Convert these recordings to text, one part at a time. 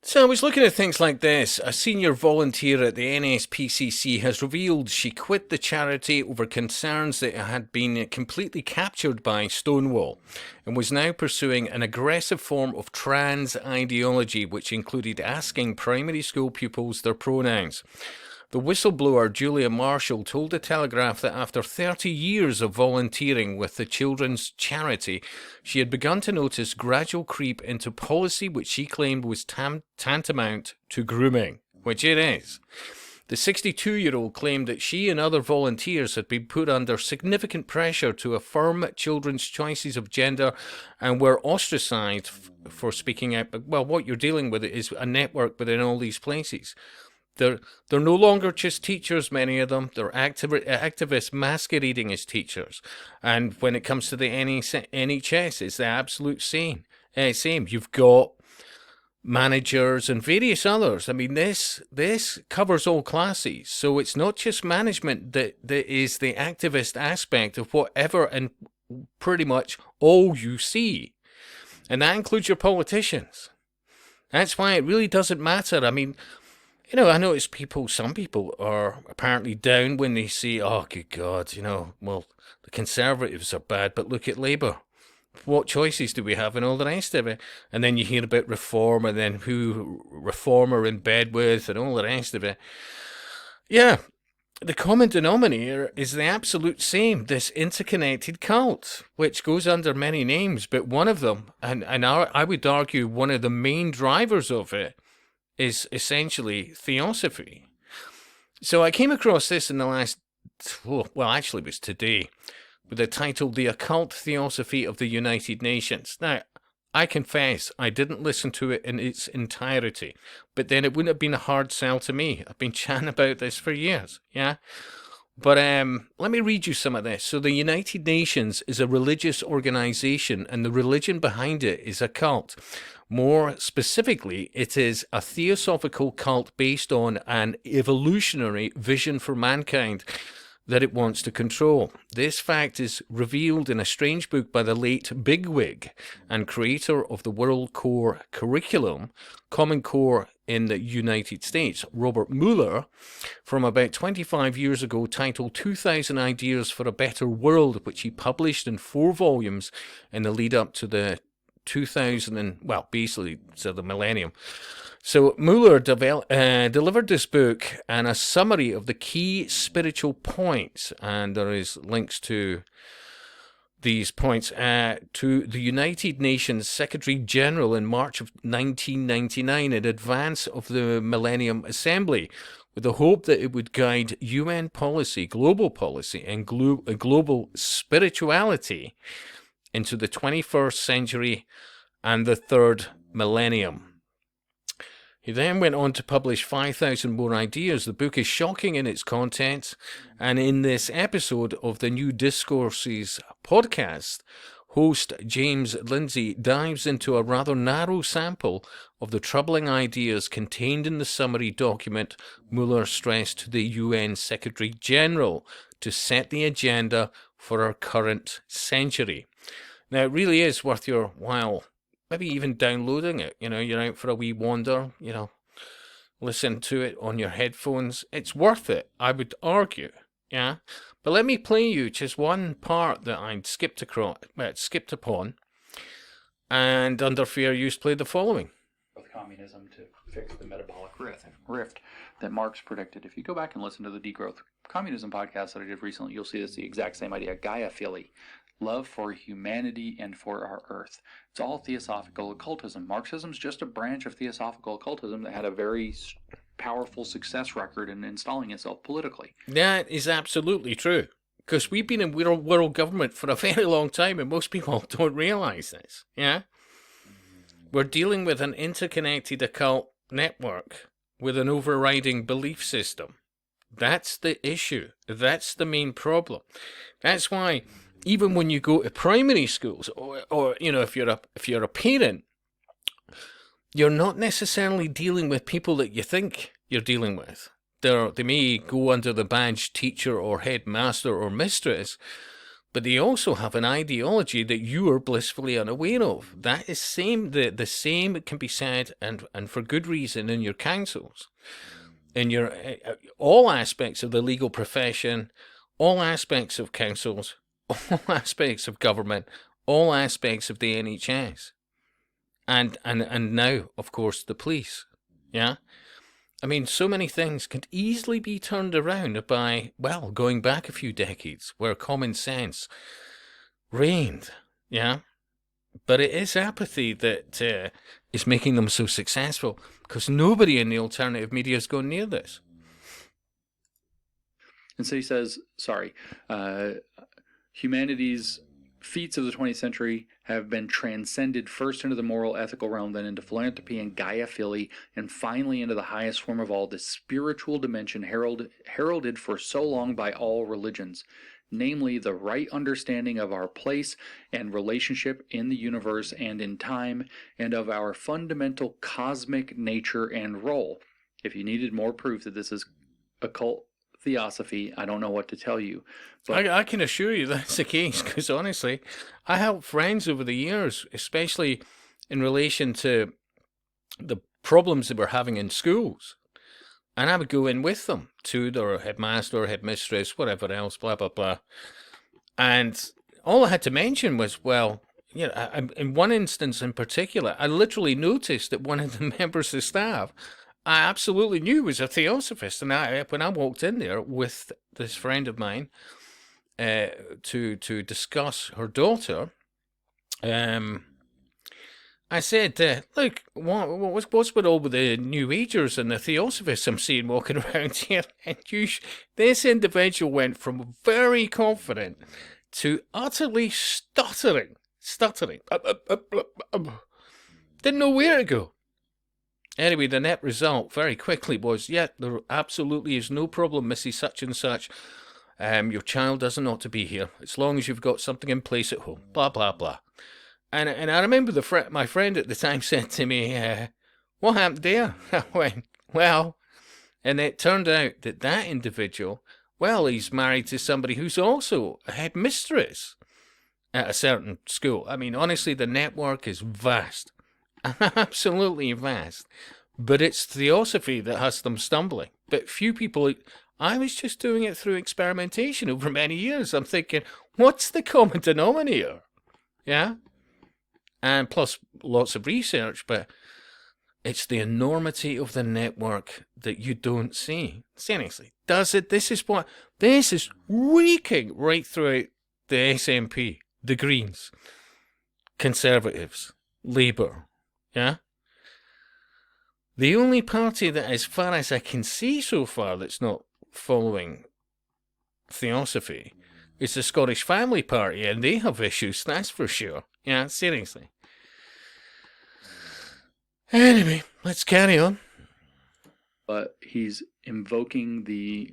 So I was looking at things like this. A senior volunteer at the NSPCC has revealed she quit the charity over concerns that it had been completely captured by Stonewall and was now pursuing an aggressive form of trans ideology, which included asking primary school pupils their pronouns. The whistleblower Julia Marshall told The Telegraph that after 30 years of volunteering with the children's charity, she had begun to notice gradual creep into policy which she claimed was tantamount to grooming, which it is. The 62-year-old claimed that she and other volunteers had been put under significant pressure to affirm children's choices of gender and were ostracized for speaking out. But, well, what you're dealing with is a network within all these places. They're no longer just teachers, many of them. They're activists masquerading as teachers. And when it comes to the NHS, it's the absolute same. You've got managers and various others. I mean, this covers all classes. So it's not just management that is the activist aspect of whatever and pretty much all you see. And that includes your politicians. That's why it really doesn't matter. I mean, you know, I notice some people are apparently down when they see, oh, good God, well, the Conservatives are bad, but look at Labour. What choices do we have and all the rest of it? And then you hear about reform and then who reform are in bed with and all the rest of it. Yeah, the common denominator is the absolute same, this interconnected cult, which goes under many names, but one of them, and I would argue one of the main drivers of it, is essentially Theosophy. So I came across this in the last, actually it was today, with the title The Occult Theosophy of the United Nations. Now, I confess I didn't listen to it in its entirety, but then it wouldn't have been a hard sell to me. I've been chatting about this for years, yeah? But let me read you some of this. So the United Nations is a religious organization, and the religion behind it is a cult. More specifically, it is a theosophical cult based on an evolutionary vision for mankind that it wants to control. This fact is revealed in a strange book by the late bigwig and creator of the World Core curriculum, Common Core in the United States, Robert Mueller, from about 25 years ago, titled 2,000 Ideas for a Better World, which he published in 4 volumes in the lead up to the 2000 the millennium. So Mueller delivered this book and a summary of the key spiritual points, and there is links to these points to the United Nations Secretary General in March of 1999 in advance of the Millennium Assembly, with the hope that it would guide UN policy, global policy, and global spirituality into the 21st century and the 3rd millennium. He then went on to publish 5,000 more ideas. The book is shocking in its content, and in this episode of the New Discourses podcast, host James Lindsay dives into a rather narrow sample of the troubling ideas contained in the summary document Mueller stressed to the UN Secretary General to set the agenda for our current century. Now, it really is worth your while, maybe even downloading it. You're out for a wee wander, listen to it on your headphones. It's worth it, I would argue, yeah? But let me play you just one part that I'd skipped upon, and under fair use played the following. With communism to fix the metabolic rift that Marx predicted. If you go back and listen to the Degrowth Communism podcast that I did recently, you'll see it's the exact same idea. Gaia-phily. Love for humanity and for our earth. It's all theosophical occultism. Marxism's just a branch of theosophical occultism that had a very powerful success record in installing itself politically. That is absolutely true. Because we've been in world government for a very long time, and most people don't realize this. Yeah? We're dealing with an interconnected occult network with an overriding belief system. That's the issue. That's the main problem. That's why even when you go to primary schools, or if you're a parent, you're not necessarily dealing with people that you think you're dealing with. They may go under the badge teacher or headmaster or mistress, but they also have an ideology that you are blissfully unaware of. That is the same can be said, and for good reason, in your councils, in your all aspects of the legal profession, all aspects of councils, all aspects of government, all aspects of the NHS, and now, of course, the police. Yeah. I mean, so many things could easily be turned around by, well, going back a few decades where common sense reigned, yeah? But it is apathy that is making them so successful, because nobody in the alternative media is going near this. And so he says, humanity's feats of the 20th century have been transcended first into the moral, ethical realm, then into philanthropy and Gaia-phily, and finally into the highest form of all, the spiritual dimension heralded for so long by all religions, namely the right understanding of our place and relationship in the universe and in time, and of our fundamental cosmic nature and role. If you needed more proof that this is occult Theosophy, I don't know what to tell you. But I can assure you that's the case, because honestly, I helped friends over the years, especially in relation to the problems they were having in schools. And I would go in with them to their headmaster, headmistress, whatever else, blah, blah, blah. And all I had to mention was, well, you know, in one instance in particular, I literally noticed that one of the members of staff I absolutely knew was a theosophist, and when I walked in there with this friend of mine to discuss her daughter, I said, "Look, what's with all the New Agers and the theosophists I'm seeing walking around here?" And this individual went from very confident to utterly stuttering. Didn't know where to go. Anyway, the net result very quickly was, yeah, there absolutely is no problem, Mrs. Such and Such. Your child doesn't ought to be here, as long as you've got something in place at home, blah, blah, blah. And I remember my friend at the time said to me, what happened there? I went, well, and it turned out that individual, well, he's married to somebody who's also a headmistress at a certain school. I mean, honestly, the network is vast. Absolutely vast. But it's Theosophy that has them stumbling. But few people... I was just doing it through experimentation over many years. I'm thinking, what's the common denominator? Yeah? And plus lots of research, but it's the enormity of the network that you don't see. Seriously. Does it? This is reeking right throughout the SNP, the Greens, Conservatives, Labour. Yeah? The only party that, as far as I can see so far, that's not following Theosophy is the Scottish Family Party, and they have issues, that's for sure. Yeah, seriously. Anyway, let's carry on. But he's invoking the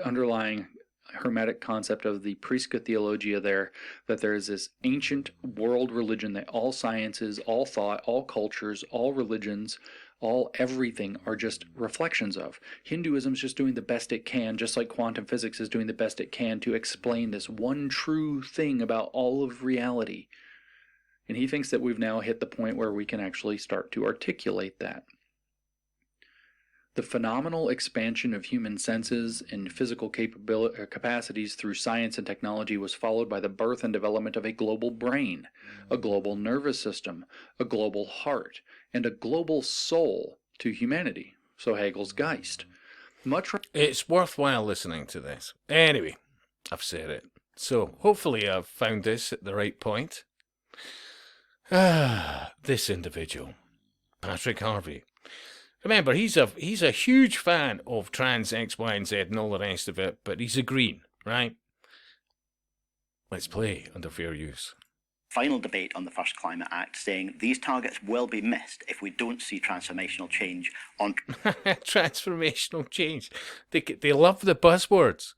underlying Hermetic concept of the Prisca Theologia there, that there is this ancient world religion that all sciences, all thought, all cultures, all religions, all everything are just reflections of. Hinduism's just doing the best it can, just like quantum physics is doing the best it can to explain this one true thing about all of reality. And he thinks that we've now hit the point where we can actually start to articulate that. The phenomenal expansion of human senses and physical capacities through science and technology was followed by the birth and development of a global brain, a global nervous system, a global heart, and a global soul to humanity. So Hegel's Geist. It's worthwhile listening to this. Anyway, I've said it. So hopefully I've found this at the right point. This individual, Patrick Harvey. Remember, he's a huge fan of trans X, Y, and Z and all the rest of it, but he's a green, right? Let's play under fair use. Final debate on the first Climate Act, saying these targets will be missed if we don't see transformational change on... Transformational change. They love the buzzwords.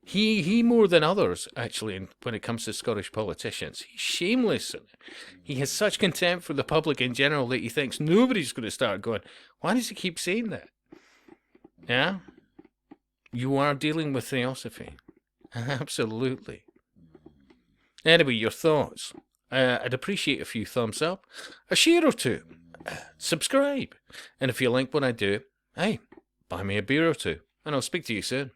He more than others, actually, when it comes to Scottish politicians. He's shameless. He has such contempt for the public in general that he thinks nobody's going to start going, why does he keep saying that? Yeah? You are dealing with Theosophy. Absolutely. Anyway, your thoughts. I'd appreciate a few thumbs up, a share or two, subscribe, and if you like what I do, hey, buy me a beer or two, and I'll speak to you soon.